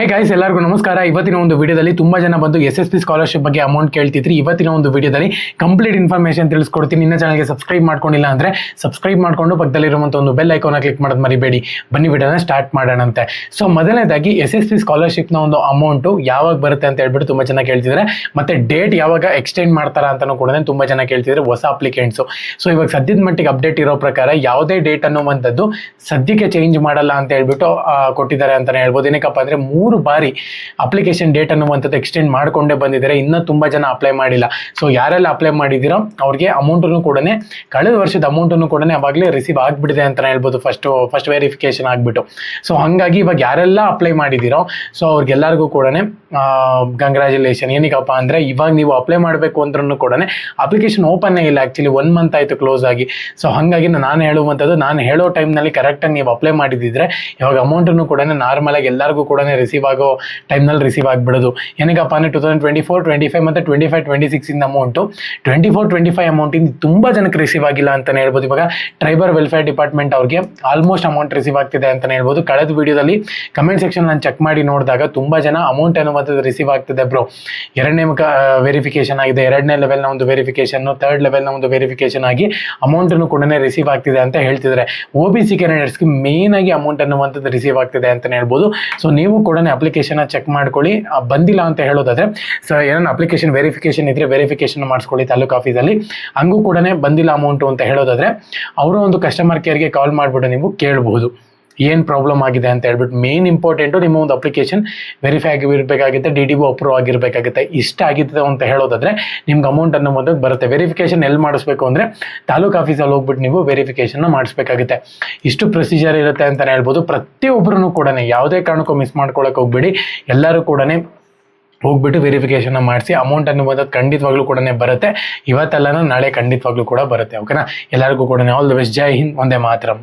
Hey guys, ಎಲ್ಲರಿಗೂ ನಮಸ್ಕಾರ. ಇವತ್ತಿನ ಒಂದು ವಿಡಿಯೋದಲ್ಲಿ ತುಂಬಾ ಜನ ಬಂದು SSP ಸ್ಕಾಲರ್ಶಿಪ್ ಬಗ್ಗೆ ಅಮೌಂಟ್ ಕೇಳ್ತಿದ್ರಿ. ಇವತ್ತಿನ ಒಂದು ವಿಡಿಯೋದಲ್ಲಿ ಕಂಪ್ಲೀಟ್ ಇನ್ಫಾರ್ಮೇಶನ್ ತಿಳಿಸ್ಕೊಡ್ತೀನಿ. ಇನ್ನ ಚಾನಲ್ಗೆ ಸಬ್ಸ್ಕ್ರೈಬ್ ಮಾಡ್ಕೊಂಡಿಲ್ಲ ಅಂದ್ರೆ ಸಬ್ಸ್ಕ್ರೈಬ್ ಮಾಡ್ಕೊಂಡು ಪಕ್ಕದಲ್ಲಿರುವಂತ ಒಂದು ಬೆಲ್ ಐಕಾನ್ ಕ್ಲಿಕ್ ಮಾಡೋದು ಮರಿಬೇಡಿ. ಬನ್ನಿ ವಿಡಿಯೋನ ಸ್ಟಾರ್ಟ್ ಮಾಡೋಣಂತೆ. ಸೊ ಮೊದಲನೇದಾಗಿ SSP ಸ್ಕಾಲರ್ಶಿಪ್ ನ ಒಂದು ಅಮೌಂಟ್ ಯಾವಾಗ ಬರುತ್ತೆ ಅಂತ ಹೇಳ್ಬಿಟ್ಟು ತುಂಬಾ ಜನ ಕೇಳ್ತಿದ್ರೆ, ಮತ್ತೆ ಡೇಟ್ ಯಾವಾಗ ಎಕ್ಸ್ಟೆಂಡ್ ಮಾಡ್ತಾರ ಅಂತಾನು ಕೂಡ ತುಂಬಾ ಜನ ಕೇಳ್ತಿದ್ರೆ ಹೊಸ ಅಪ್ಲಿಕೆಂಟ್ಸ್. ಸೊ ಇವಾಗ ಸದ್ಯದ ಮಟ್ಟಿಗೆ ಅಪ್ಡೇಟ್ ಇರೋ ಪ್ರಕಾರ ಯಾವುದೇ ಡೇಟ್ ಅನ್ನುವಂಥದ್ದು ಸದ್ಯಕ್ಕೆ ಚೇಂಜ್ ಮಾಡಲ್ಲ ಅಂತ ಹೇಳ್ಬಿಟ್ಟು ಕೊಟ್ಟಿದ್ದಾರೆ ಅಂತಾನೆ ಹೇಳ್ಬೋದು. ಏನಕ್ಕಪ್ಪ ಅಂದ್ರೆ 3 ಬಾರಿ ಅಪ್ಲಿಕೇಶನ್ ಡೇಟ್ ಅನ್ನುವಂಥದ್ದು ಎಕ್ಸ್ಟೆಂಡ್ ಮಾಡ್ಕೊಂಡೇ ಬಂದಿದ್ದಾರೆ. ಇನ್ನೂ ತುಂಬಾ ಜನ ಅಪ್ಲೈ ಮಾಡಿಲ್ಲ. ಸೊ ಯಾರೆಲ್ಲ ಅಪ್ಲೈ ಮಾಡಿದಿರೋ ಅವ್ರಿಗೆ ಅಮೌಂಟನ್ನು ಕೂಡ ಕಳೆದ ವರ್ಷದ ಅಮೌಂಟನ್ನು ಕೂಡ ಅವಾಗಲೇ ರಿಸೀವ್ ಆಗ್ಬಿಟ್ಟಿದೆ ಅಂತ ಹೇಳ್ಬೋದು. ಫಸ್ಟ್ ವೆರಿಫಿಕೇಶನ್ ಆಗ್ಬಿಟ್ಟು. ಸೊ ಹಂಗಾಗಿ ಇವಾಗ ಯಾರೆಲ್ಲ ಅಪ್ಲೈ ಮಾಡಿದಿರೋ ಸೊ ಅವ್ರಿಗೆಲ್ಲರಿಗೂ ಕೂಡ ಕಂಗ್ರ್ಯಾಚುಲೇಷನ್. ಏನಕ್ಕಪ್ಪ ಅಂದ್ರೆ ಇವಾಗ ನೀವು ಅಪ್ಲೈ ಮಾಡಬೇಕು ಅಂದ್ರೂ ಕೂಡ ಅಪ್ಲಿಕೇಶನ್ ಓಪನ್ ಇಲ್ಲ. ಆಕ್ಚುಲಿ 1 ಮಂತ್ ಆಯ್ತು ಕ್ಲೋಸ್ ಆಗಿ. ಸೊ ಹಂಗಾಗಿ ನಾನು ಹೇಳುವಂಥದ್ದು, ನಾನು ಹೇಳೋ ಟೈಮ್ನಲ್ಲಿ ಕರೆಕ್ಟಾಗಿ ನೀವು ಅಪ್ಲೈ ಮಾಡಿದ್ರೆ ಇವಾಗ ಅಮೌಂಟನ್ನು ಕೂಡ ನಾರ್ಮಲ್ ಆಗಿ ಎಲ್ಲರಿಗೂ ಕೂಡ ರಿಸೀವ್ ಆಗೋ ಟೈಮ್ನಲ್ಲಿ ರಿಸೀವ್ ಆಗಿಬಿಡೋದು. ಏನಕ್ಕಪ್ಪ ಅಂದರೆ 2024, 25 ಮತ್ತು 25, 26 ಇಂದ ಅಮೌಂಟು 24, 25 ಅಮೌಂಟ್ ಇಂದ ತುಂಬ ಜನಕ್ಕೆ ರಿಸೀವ್ ಆಗಿಲ್ಲ ಅಂತಲೇ ಹೇಳ್ಬೋದು. ಇವಾಗ ಟ್ರೈಬಲ್ ವೆಲ್ಫೇರ್ ಡಿಪಾರ್ಟ್ಮೆಂಟ್ ಅವ್ರಿಗೆ ಆಲ್ಮೋಸ್ಟ್ ಅಮೌಂಟ್ ರಿಸೀವ್ ಆಗ್ತಿದೆ ಅಂತಲೇ ಹೇಳ್ಬೋದು. ಕಳೆದ ವಿಡಿಯೋದಲ್ಲಿ ಕಮೆಂಟ್ ಸೆಕ್ಷನ್ ನಾನು ಚೆಕ್ ಮಾಡಿ ನೋಡಿದಾಗ ತುಂಬ ಜನ ಅಮೌಂಟ್ ಅನ್ನುವಂಥದ್ದು ರಿಸೀವ್ ಆಗ್ತಿದೆ ಬ್ರೋ. 2ನೇ ವೆರಿಫಿಕೇಶನ್ ಆಗಿದೆ, 2ನೇ ಲೆವೆಲ್ನ ಒಂದು ವೆರಿಫಿಕೇಶನ್, 3rd ಲೆವೆಲ್ನ ಒಂದು ವೆರಿಫಿಕೇಶನ್ ಆಗಿ ಅಮೌಂಟನ್ನು ಕೂಡ ರಿಸೀವ್ ಆಗ್ತಿದೆ ಅಂತ ಹೇಳ್ತಿದ್ದಾರೆ. OBC ಕ್ಯಾಂಡಿಡೇಟ್ಸ್ಗೆ ಮೇನ್ ಆಗಿ ಅಮೌಂಟ್ ಅನ್ನುವಂಥದ್ದು ರಿಸೀವ್ ಆಗ್ತಿದೆ ಅಂತಲೇ ಹೇಳ್ಬೋದು. ಸೊ ನೀವು ಕೂಡ ಅಪ್ಲಿಕೇಶನ್ ಚೆಕ್ ಮಾಡ್ಕೊಳ್ಳಿ. ಬಂದಿಲ್ಲ ಅಂತ ಹೇಳೋದಾದ್ರೆ ಸೊ ಏನೋ ಅಪ್ಲಿಕೇಶನ್ ವೆರಿಫಿಕೇಶನ್ ಇದ್ರೆ ವೆರಿಫಿಕೇಶನ್ ಮಾಡಿಸ್ಕೊಳ್ಳಿ ತಾಲೂಕು ಆಫೀಸಲ್ಲಿ. ಹಂಗೂ ಕೂಡ ಬಂದಿಲ್ಲ ಅಮೌಂಟು ಅಂತ ಹೇಳೋದಾದ್ರೆ ಅವರ ಒಂದು ಕಸ್ಟಮರ್ ಕೇರ್ಗೆ ಕಾಲ್ ಮಾಡಿಬಿಟ್ಟು ನೀವು ಕೇಳಬಹುದು ಏನು ಪ್ರಾಬ್ಲಮ್ ಆಗಿದೆ ಅಂತ ಹೇಳ್ಬಿಟ್ಟು. ಮೇನ್ ಇಂಪಾರ್ಟೆಂಟು ನಿಮ್ಮ ಒಂದು ಅಪ್ಲಿಕೇಶನ್ ವೆರಿಫೈ ಆಗಿರಬೇಕಾಗುತ್ತೆ, DDO ಅಪ್ರೂವ್ ಆಗಿರಬೇಕಾಗುತ್ತೆ. ಇಷ್ಟ ಆಗಿದೆ ಅಂತ ಹೇಳೋದಾದ್ರೆ ನಿಮ್ಗೆ ಅಮೌಂಟ್ ಅನ್ನೋದು ಬರುತ್ತೆ. ವೆರಿಫಿಕೇಶನ್ ಎಲ್ಲಿ ಮಾಡಿಸ್ಬೇಕು ಅಂದರೆ ತಾಲೂಕು ಆಫೀಸಲ್ಲಿ ಹೋಗ್ಬಿಟ್ಟು ನೀವು ವೆರಿಫಿಕೇಶನ್ನ ಮಾಡಿಸ್ಬೇಕಾಗುತ್ತೆ. ಇಷ್ಟು ಪ್ರೊಸೀಜರ್ ಇರುತ್ತೆ ಅಂತಲೇ ಹೇಳ್ಬೋದು. ಪ್ರತಿಯೊಬ್ಬರೂ ಕೂಡ ಯಾವುದೇ ಕಾರಣಕ್ಕೂ ಮಿಸ್ ಮಾಡ್ಕೊಳ್ಳೋಕೆ ಹೋಗ್ಬೇಡಿ. ಎಲ್ಲರೂ ಕೂಡ ಹೋಗ್ಬಿಟ್ಟು ವೆರಿಫಿಕೇಶನ್ ಮಾಡಿಸಿ. ಅಮೌಂಟ್ ಅನ್ನುವಂಥದ್ದು ಖಂಡಿತವಾಗ್ಲೂ ಕೂಡ ಬರುತ್ತೆ. ಇವತ್ತೆಲ್ಲ ನಾಳೆ ಖಂಡಿತವಾಗ್ಲೂ ಕೂಡ ಬರುತ್ತೆ. ಓಕೆನಾ? ಎಲ್ಲರಿಗೂ ಕೂಡ ಆಲ್ ದ ಬೆಸ್ಟ್. ಜೈ ಹಿಂದ್, ಒಂದೇ ಮಾತರಂ.